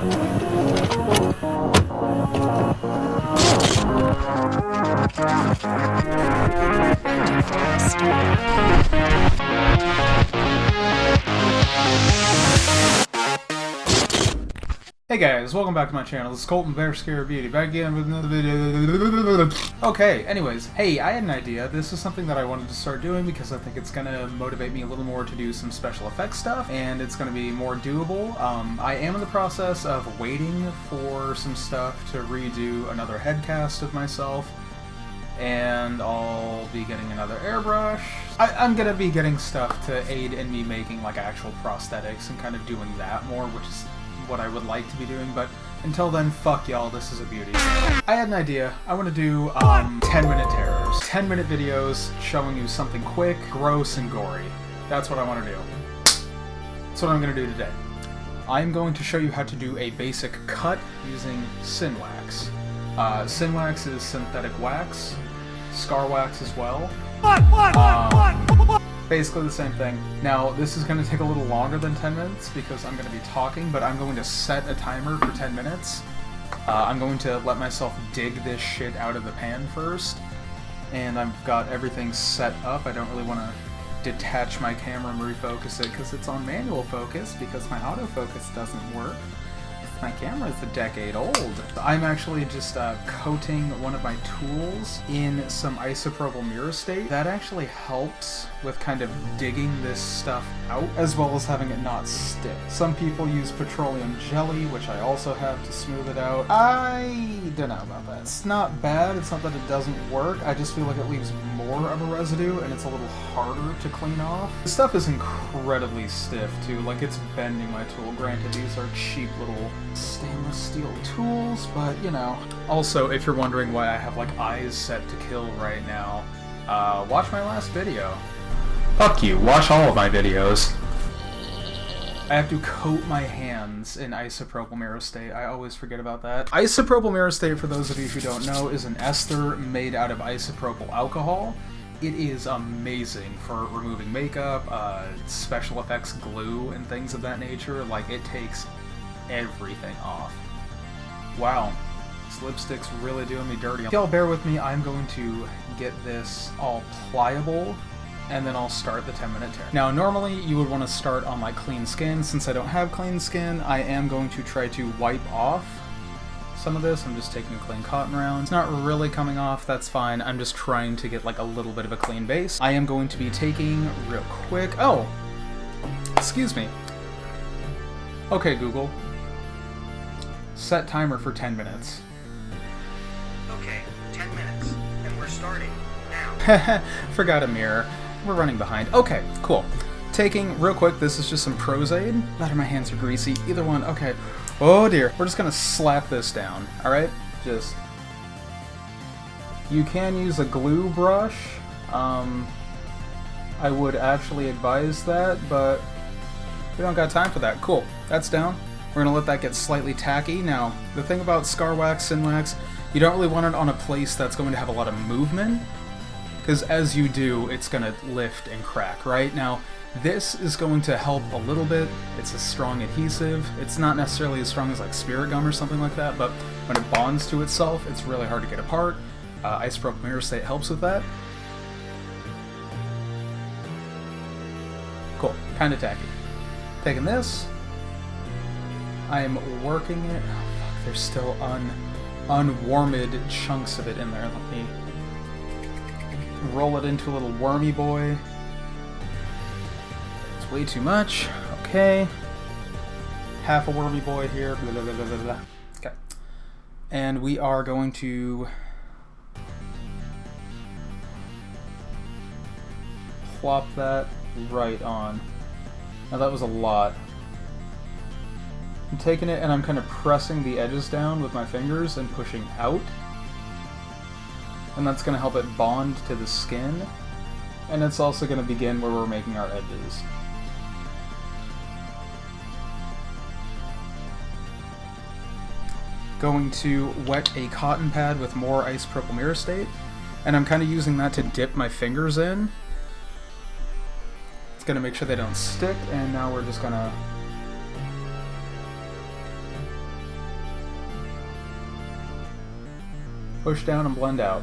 Hey guys, welcome back to my channel. This is Colton BearScareBeauty, back again with another video. Okay, anyways, hey, I had an idea. This is something that I wanted to start doing because I think it's gonna motivate me a little more to do some special effects stuff, and it's gonna be more doable. I am in the process of waiting for some stuff to redo another headcast of myself, and I'll be getting another airbrush. I'm gonna be getting stuff to aid in me making like actual prosthetics and kind of doing that more, which is what I would like to be doing, but until then, fuck y'all, this is a beauty. I had an idea. I want to do 10-minute terrors. 10-minute videos showing you something quick, gross, and gory. That's what I want to do. That's what I'm going to do today. I'm going to show you how to do a basic cut using Synwax. Synwax is synthetic wax, scar wax as well. Basically the same thing. Now, this is going to take a little longer than 10 minutes because I'm going to be talking, but I'm going to set a timer for 10 minutes. I'm going to let myself dig this shit out of the pan first, and I've got everything set up. I don't really want to detach my camera and refocus it because it's on manual focus because my autofocus doesn't work. My camera is a decade old. I'm actually just coating one of my tools in some isopropyl murostate. That actually helps with kind of digging this stuff out, as well as having it not stick. Some people use petroleum jelly, which I also have to smooth it out. I don't know about that. It's not bad, it's not that it doesn't work, I just feel like it leaves more of a residue and it's a little harder to clean off. This stuff is incredibly stiff too, like it's bending my tool. Granted, these are cheap little stainless steel tools, but you know. Also, if you're wondering why I have like eyes set to kill right now, watch my last video. Fuck you, watch all of my videos. I have to coat my hands in isopropyl murostate. I always forget about that. Isopropyl murostate, for those of you who don't know, is an ester made out of isopropyl alcohol. It is amazing for removing makeup, special effects glue, and things of that nature. Like, it takes everything off. Wow, this lipstick's really doing me dirty. Y'all bear with me, I'm going to get this all pliable, and then I'll start the 10-minute tear. Now, normally you would want to start on like clean skin. Since I don't have clean skin, I am going to try to wipe off some of this. I'm just taking a clean cotton round. It's not really coming off, that's fine. I'm just trying to get like a little bit of a clean base. I am going to be taking real quick. Oh, excuse me. Okay, Google. Set timer for 10 minutes. Okay, 10 minutes, and we're starting now. Forgot a mirror. We're running behind. Okay, cool. Taking, real quick, this is just some Prozaid. That or my hands are greasy. Either one. Okay. Oh dear. We're just gonna slap this down, alright? Just... You can use a glue brush. I would actually advise that, but we don't got time for that. Cool. That's down. We're gonna let that get slightly tacky. Now, the thing about scar wax, Synwax, you don't really want it on a place that's going to have a lot of movement, because as you do, it's gonna lift and crack, right? Now, this is going to help a little bit. It's a strong adhesive. It's not necessarily as strong as like spirit gum or something like that, but when it bonds to itself, it's really hard to get apart. Isopropyl murostate helps with that. Cool, kinda tacky. Taking this, I am working it. Oh fuck, there's still unwarmed chunks of it in there. Let me roll it into a little wormy boy. It's way too much. Okay. Half a wormy boy here. Blah, blah, blah, blah, blah. Okay. And we are going to plop that right on. Now that was a lot. I'm taking it and I'm kind of pressing the edges down with my fingers and pushing out. And that's going to help it bond to the skin. And it's also going to begin where we're making our edges. Going to wet a cotton pad with more isopropyl murostate. And I'm kind of using that to dip my fingers in. It's going to make sure they don't stick. And now we're just going to Push down and blend out.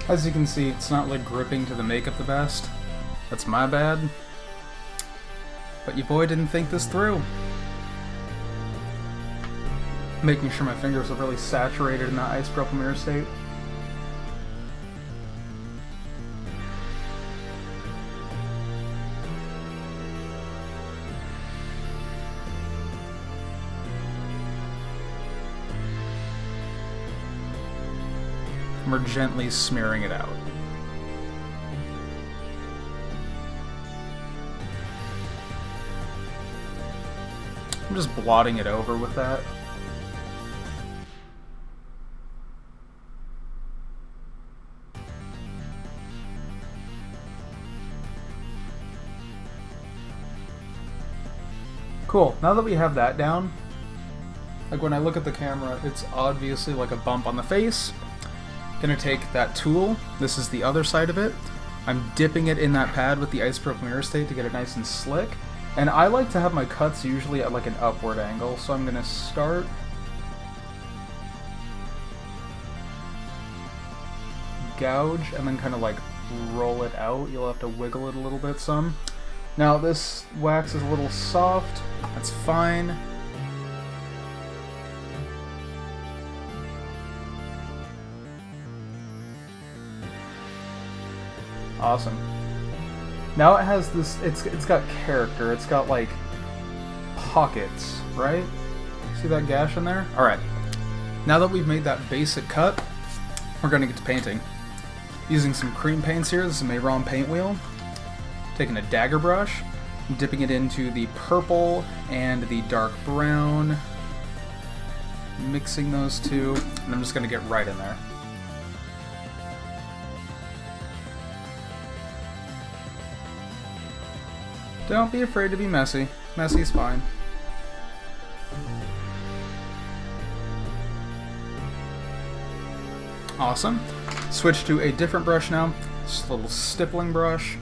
As you can see, it's not like gripping to the makeup the best. That's my bad. But your boy didn't think this through. Making sure my fingers are really saturated in that ice purple mirror state. We're gently smearing it out. I'm just blotting it over with that. Cool, now that we have that down, like when I look at the camera, it's obviously like a bump on the face. Gonna take that tool, this is the other side of it, I'm dipping it in that pad with the ice purple mirror state to get it nice and slick, and I like to have my cuts usually at like an upward angle, so I'm gonna start gouge and then kind of like roll it out. You'll have to wiggle it a little bit some. Now this wax is a little soft, that's fine. Awesome. Now it has this, it's got character, it's got like pockets, right? See that gash in there? Alright. Now that we've made that basic cut, we're gonna get to painting. Using some cream paints here, this is a Mayron paint wheel. Taking a dagger brush, dipping it into the purple and the dark brown. Mixing those two, and I'm just gonna get right in there. Don't be afraid to be messy. Messy's fine. Awesome. Switch to a different brush now. Just a little stippling brush.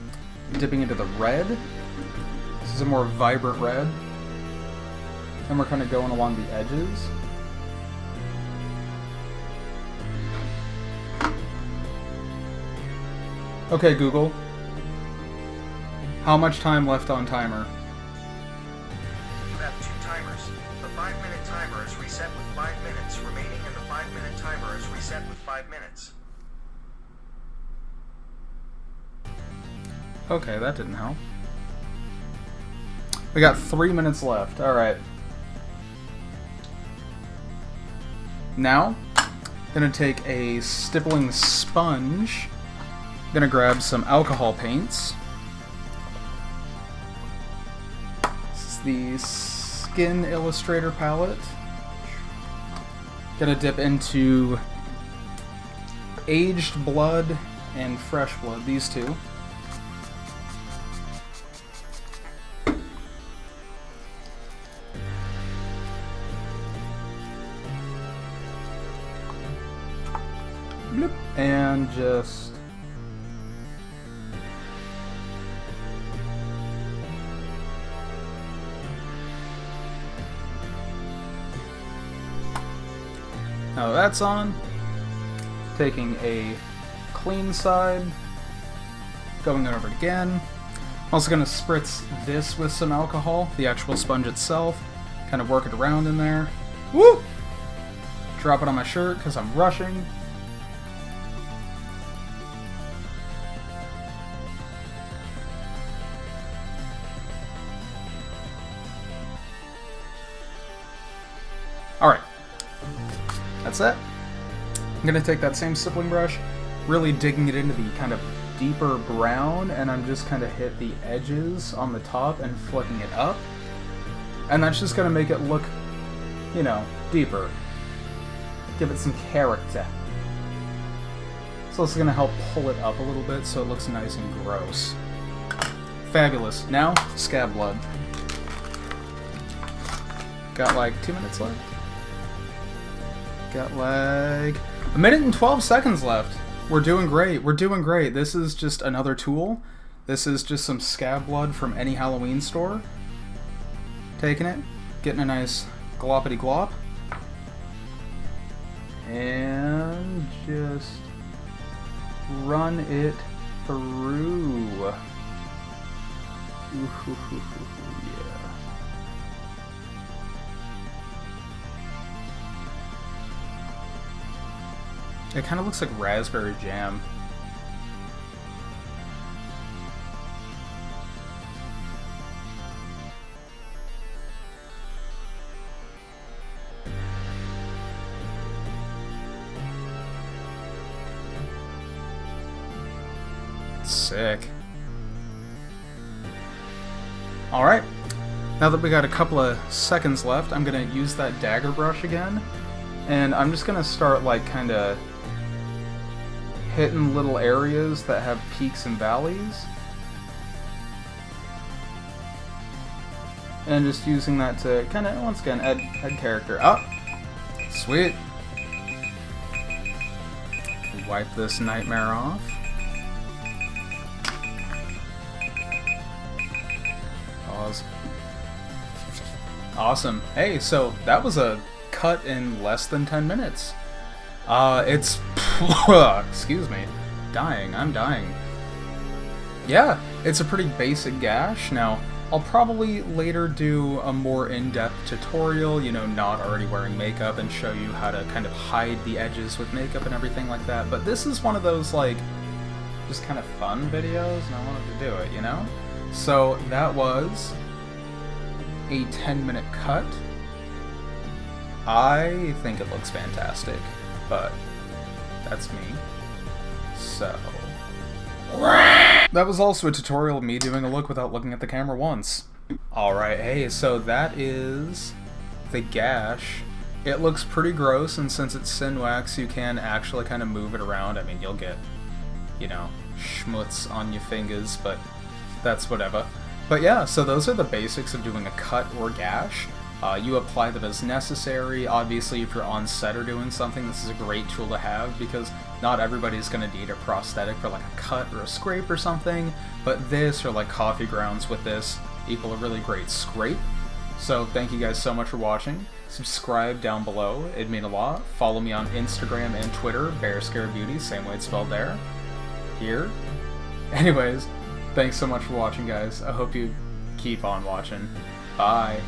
Dipping into the red. This is a more vibrant red. And we're kind of going along the edges. Okay, Google. How much time left on timer? You have 2 timers. The 5-minute timer is reset with 5 minutes remaining, and the 5-minute timer is reset with 5 minutes. Okay, that didn't help. We got 3 minutes left. Alright. Now, gonna take a stippling sponge. Gonna grab some alcohol paints. The Skin Illustrator palette. Gonna dip into Aged Blood and Fresh Blood, these two. Bloop. And just now that's on, taking a clean side, going over it again. I'm also going to spritz this with some alcohol, the actual sponge itself, kind of work it around in there. Woo! Drop it on my shirt because I'm rushing. Alright. That's it. I'm going to take that same stippling brush, really digging it into the kind of deeper brown, and I'm just kind of hit the edges on the top and flicking it up. And that's just going to make it look, you know, deeper. Give it some character. So this is going to help pull it up a little bit so it looks nice and gross. Fabulous. Now, scab blood. Got like 2 minutes left. Got like 1 minute and 12 seconds left. We're doing great. We're doing great. This is just another tool. This is just some scab blood from any Halloween store. Taking it, getting a nice gloppity glop. And just run it through. Yeah. It kind of looks like raspberry jam. Sick. Alright, now that we got a couple of seconds left, I'm going to use that dagger brush again, and I'm just going to start like kind of hitting little areas that have peaks and valleys, and just using that to kind of, once again, add character. Oh, sweet. Wipe this nightmare off. Awesome. Hey, so that was a cut in less than 10 minutes. It's... excuse me. Dying. I'm dying. Yeah, it's a pretty basic gash. Now, I'll probably later do a more in-depth tutorial, you know, not already wearing makeup, and show you how to kind of hide the edges with makeup and everything like that. But this is one of those, like, just kind of fun videos, and I wanted to do it, you know? So that was a 10-minute cut. I think it looks fantastic, but that's me. So that was also a tutorial of me doing a look without looking at the camera once. Alright, hey, so that is the gash. It looks pretty gross, and since it's sin wax, you can actually kind of move it around. I mean, you'll get, you know, schmutz on your fingers, but that's whatever. But yeah, so those are the basics of doing a cut or gash. You apply them as necessary. Obviously, if you're on set or doing something, this is a great tool to have, because not everybody's going to need a prosthetic for like a cut or a scrape or something, but this, or like coffee grounds with this, equal a really great scrape. So thank you guys so much for watching. Subscribe down below, it'd mean a lot. Follow me on Instagram and Twitter, BearScareBeauty, same way it's spelled there. Here. Anyways, thanks so much for watching, guys. I hope you keep on watching. Bye.